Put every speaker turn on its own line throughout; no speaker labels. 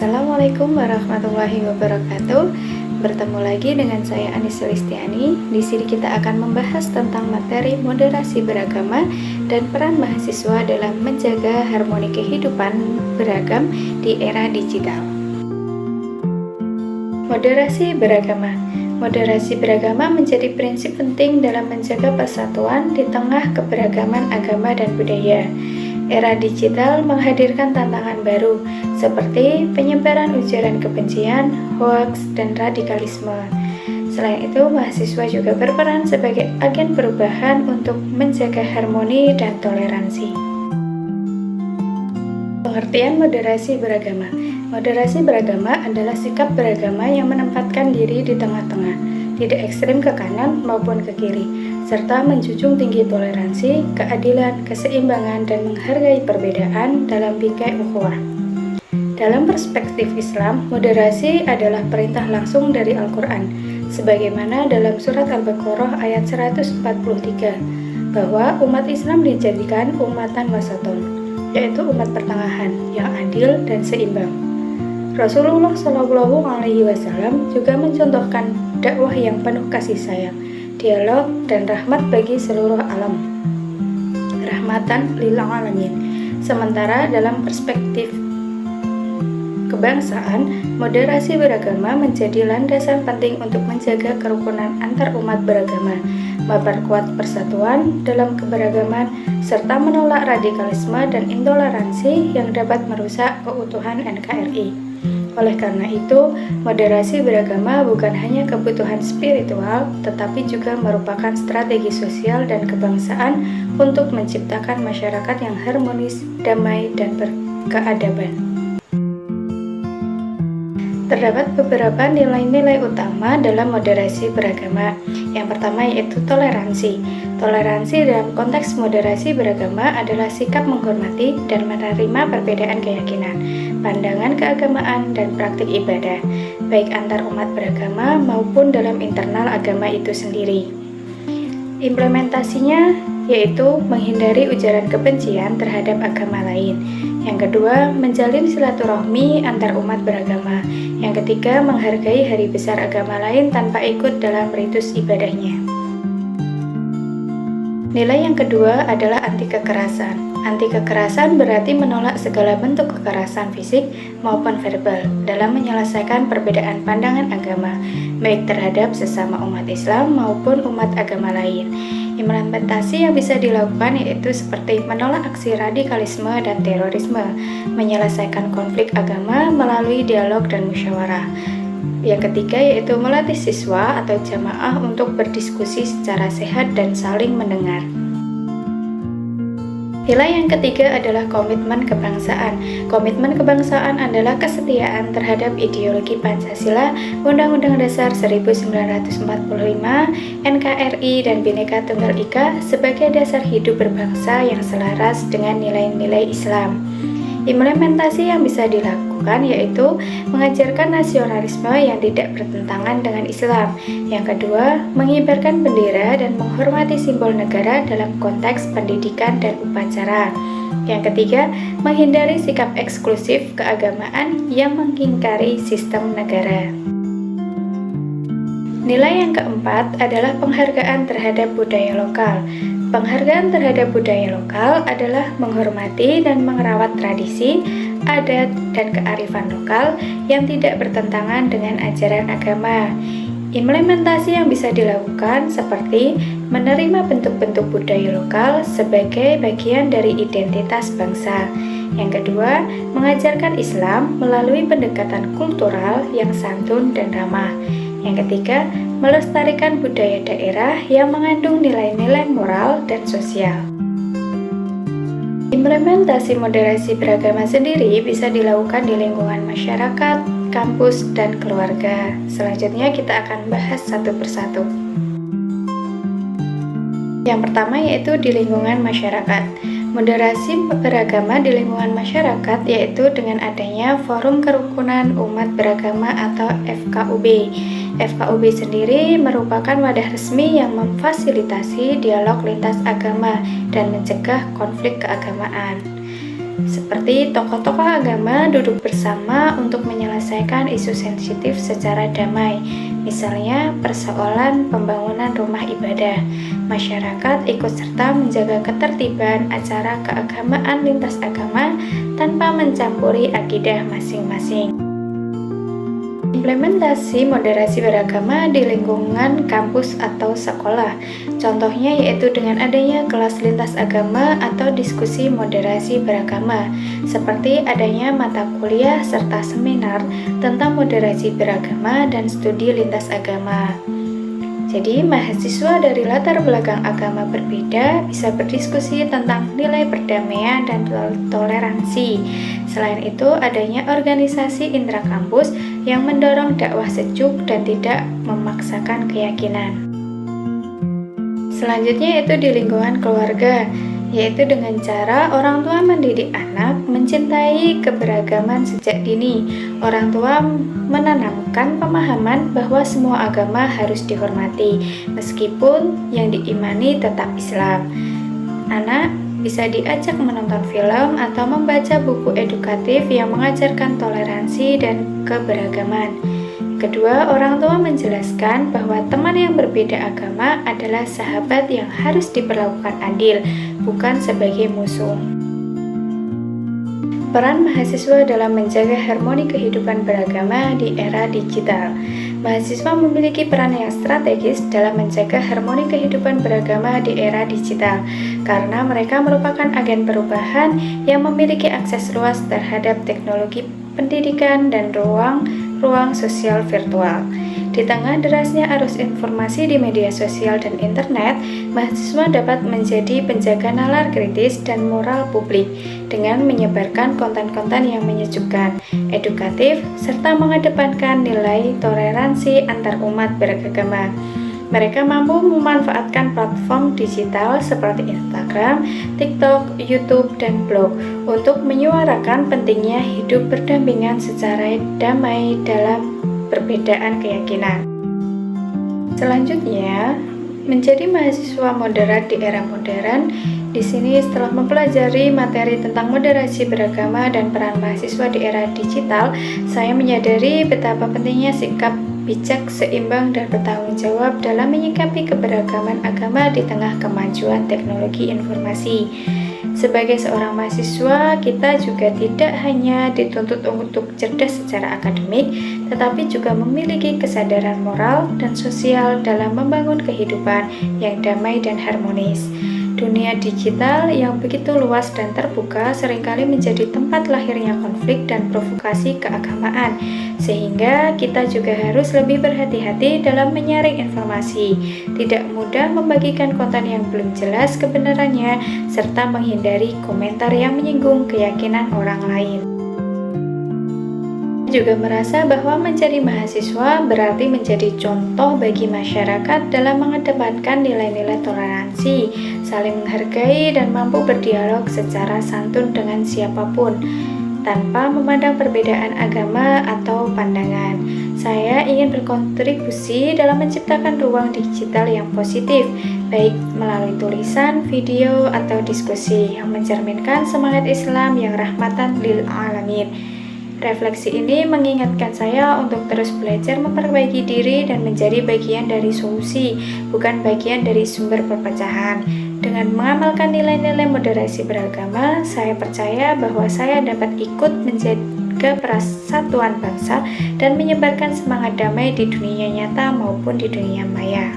Assalamualaikum warahmatullahi wabarakatuh. Bertemu lagi dengan saya Anis Listiani. Di sini kita akan membahas tentang materi moderasi beragama dan peran mahasiswa dalam menjaga harmoni kehidupan beragam di era digital. Moderasi beragama. Moderasi beragama menjadi prinsip penting dalam menjaga persatuan di tengah keberagaman agama dan budaya. Era digital menghadirkan tantangan baru seperti penyebaran ujaran kebencian, hoaks, dan radikalisme. Selain itu, mahasiswa juga berperan sebagai agen perubahan untuk menjaga harmoni dan toleransi. Pengertian moderasi beragama. Moderasi beragama adalah sikap beragama yang menempatkan diri di tengah-tengah, tidak ekstrem ke kanan maupun ke kiri, serta menjunjung tinggi toleransi, keadilan, keseimbangan, dan menghargai perbedaan dalam bingkai ukhuwah. Dalam perspektif Islam, moderasi adalah perintah langsung dari Al-Quran, sebagaimana dalam surat Al-Baqarah ayat 143, bahwa umat Islam dijadikan ummatan wasaton, yaitu umat pertengahan yang adil dan seimbang. Rasulullah Shallallahu Alaihi Wasallam juga mencontohkan dakwah yang penuh kasih sayang, dialog, dan rahmat bagi seluruh alam, rahmatan lil alamin. Sementara dalam perspektif kebangsaan, moderasi beragama menjadi landasan penting untuk menjaga kerukunan antar umat beragama, memperkuat persatuan dalam keberagaman, serta menolak radikalisme dan intoleransi yang dapat merusak keutuhan NKRI. Oleh karena itu, moderasi beragama bukan hanya kebutuhan spiritual, tetapi juga merupakan strategi sosial dan kebangsaan untuk menciptakan masyarakat yang harmonis, damai, dan berkeadaban. Terdapat beberapa nilai-nilai utama dalam moderasi beragama. Yang pertama yaitu toleransi. Toleransi dalam konteks moderasi beragama adalah sikap menghormati dan menerima perbedaan keyakinan, pandangan keagamaan, dan praktik ibadah, baik antar umat beragama maupun dalam internal agama itu sendiri. Implementasinya yaitu menghindari ujaran kebencian terhadap agama lain. Yang kedua, menjalin silaturahmi antar umat beragama. Yang ketiga, menghargai hari besar agama lain tanpa ikut dalam ritus ibadahnya. Nilai yang kedua adalah anti kekerasan. Anti kekerasan berarti menolak segala bentuk kekerasan fisik maupun verbal dalam menyelesaikan perbedaan pandangan agama, baik terhadap sesama umat Islam maupun umat agama lain. Implementasi yang bisa dilakukan yaitu seperti menolak aksi radikalisme dan terorisme, menyelesaikan konflik agama melalui dialog dan musyawarah. Yang ketiga yaitu melatih siswa atau jamaah untuk berdiskusi secara sehat dan saling mendengar. Nilai yang ketiga adalah komitmen kebangsaan. Komitmen kebangsaan adalah kesetiaan terhadap ideologi Pancasila, Undang-Undang Dasar 1945, NKRI, dan Bhinneka Tunggal Ika sebagai dasar hidup berbangsa yang selaras dengan nilai-nilai Islam. Implementasi yang bisa dilakukan yaitu mengajarkan nasionalisme yang tidak bertentangan dengan Islam. Yang kedua, mengibarkan bendera dan menghormati simbol negara dalam konteks pendidikan dan upacara. Yang ketiga, menghindari sikap eksklusif keagamaan yang mengingkari sistem negara. Nilai yang keempat adalah penghargaan terhadap budaya lokal. Penghargaan terhadap budaya lokal adalah menghormati dan merawat tradisi, adat, dan kearifan lokal yang tidak bertentangan dengan ajaran agama. Implementasi yang bisa dilakukan seperti menerima bentuk-bentuk budaya lokal sebagai bagian dari identitas bangsa. Yang kedua, mengajarkan Islam melalui pendekatan kultural yang santun dan ramah. Yang ketiga, melestarikan budaya daerah yang mengandung nilai-nilai moral dan sosial. Implementasi moderasi beragama sendiri bisa dilakukan di lingkungan masyarakat, kampus, dan keluarga. Selanjutnya kita akan bahas satu persatu. Yang pertama yaitu di lingkungan masyarakat. Moderasi beragama di lingkungan masyarakat yaitu dengan adanya Forum Kerukunan Umat Beragama atau FKUB. FKUB sendiri merupakan wadah resmi yang memfasilitasi dialog lintas agama dan mencegah konflik keagamaan. seperti tokoh-tokoh agama duduk bersama untuk menyelesaikan isu sensitif secara damai, misalnya persoalan pembangunan rumah ibadah. Masyarakat ikut serta menjaga ketertiban acara keagamaan lintas agama tanpa mencampuri akidah masing-masing. Implementasi moderasi beragama di lingkungan kampus atau sekolah. Contohnya yaitu dengan adanya kelas lintas agama atau diskusi moderasi beragama, seperti adanya mata kuliah serta seminar tentang moderasi beragama dan studi lintas agama. Jadi, mahasiswa dari latar belakang agama berbeda bisa berdiskusi tentang nilai perdamaian dan toleransi. Selain itu, adanya organisasi intrakampus yang mendorong dakwah sejuk dan tidak memaksakan keyakinan. Selanjutnya yaitu di lingkungan keluarga, yaitu dengan cara orang tua mendidik anak mencintai keberagaman sejak dini. Orang tua menanamkan pemahaman bahwa semua agama harus dihormati, meskipun yang diimani tetap Islam. Anak bisa diajak menonton film atau membaca buku edukatif yang mengajarkan toleransi dan keberagaman. Kedua, orang tua menjelaskan bahwa teman yang berbeda agama adalah sahabat yang harus diperlakukan adil, bukan sebagai musuh. Peran mahasiswa dalam menjaga harmoni kehidupan beragama di era digital. Mahasiswa memiliki peran yang strategis dalam menjaga harmoni kehidupan beragama di era digital, karena mereka merupakan agen perubahan yang memiliki akses luas terhadap teknologi pendidikan dan ruang sosial virtual. Di tengah derasnya arus informasi di media sosial dan internet, mahasiswa dapat menjadi penjaga nalar kritis dan moral publik dengan menyebarkan konten-konten yang menyejukkan, edukatif, serta mengedepankan nilai toleransi antar umat beragama. Mereka mampu memanfaatkan platform digital seperti Instagram, TikTok, YouTube, dan blog untuk menyuarakan pentingnya hidup berdampingan secara damai dalam perbedaan keyakinan. Selanjutnya, menjadi mahasiswa moderat di era modern. Di sini setelah mempelajari materi tentang moderasi beragama dan peran mahasiswa di era digital, saya menyadari betapa pentingnya sikap bijak, seimbang, dan bertanggung jawab dalam menyikapi keberagaman agama di tengah kemajuan teknologi informasi. Sebagai seorang mahasiswa, kita juga tidak hanya dituntut untuk cerdas secara akademik, tetapi juga memiliki kesadaran moral dan sosial dalam membangun kehidupan yang damai dan harmonis. Dunia digital yang begitu luas dan terbuka seringkali menjadi tempat lahirnya konflik dan provokasi keagamaan, sehingga kita juga harus lebih berhati-hati dalam menyaring informasi, tidak mudah membagikan konten yang belum jelas kebenarannya, serta menghindari komentar yang menyinggung keyakinan orang lain. Juga merasa bahwa menjadi mahasiswa berarti menjadi contoh bagi masyarakat dalam mengedepankan nilai-nilai toleransi, saling menghargai, dan mampu berdialog secara santun dengan siapapun, tanpa memandang perbedaan agama atau pandangan. Saya ingin berkontribusi dalam menciptakan ruang digital yang positif, baik melalui tulisan, video, atau diskusi yang mencerminkan semangat Islam yang rahmatan lil alamin. Refleksi ini mengingatkan saya untuk terus belajar memperbaiki diri dan menjadi bagian dari solusi, bukan bagian dari sumber perpecahan. Dengan mengamalkan nilai-nilai moderasi beragama, saya percaya bahwa saya dapat ikut menjaga persatuan bangsa dan menyebarkan semangat damai di dunia nyata maupun di dunia maya.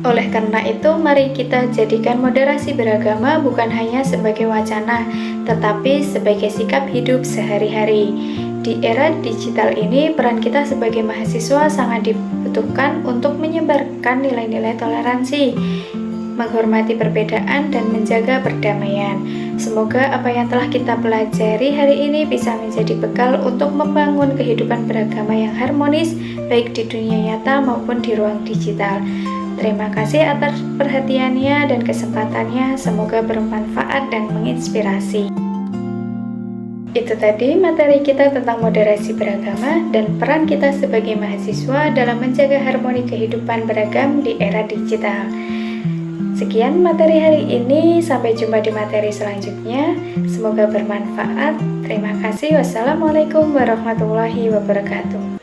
Oleh karena itu, mari kita jadikan moderasi beragama bukan hanya sebagai wacana, tetapi sebagai sikap hidup sehari-hari. Di era digital ini, peran kita sebagai mahasiswa sangat dibutuhkan untuk menyebarkan nilai-nilai toleransi, menghormati perbedaan, dan menjaga perdamaian. Semoga apa yang telah kita pelajari hari ini bisa menjadi bekal untuk membangun kehidupan beragama yang harmonis, baik di dunia nyata maupun di ruang digital. Terima kasih atas perhatiannya dan kesempatannya, semoga bermanfaat dan menginspirasi. Itu tadi materi kita tentang moderasi beragama dan peran kita sebagai mahasiswa dalam menjaga harmoni kehidupan beragam di era digital. Sekian materi hari ini, sampai jumpa di materi selanjutnya. Semoga bermanfaat. Terima kasih. Wassalamualaikum warahmatullahi wabarakatuh.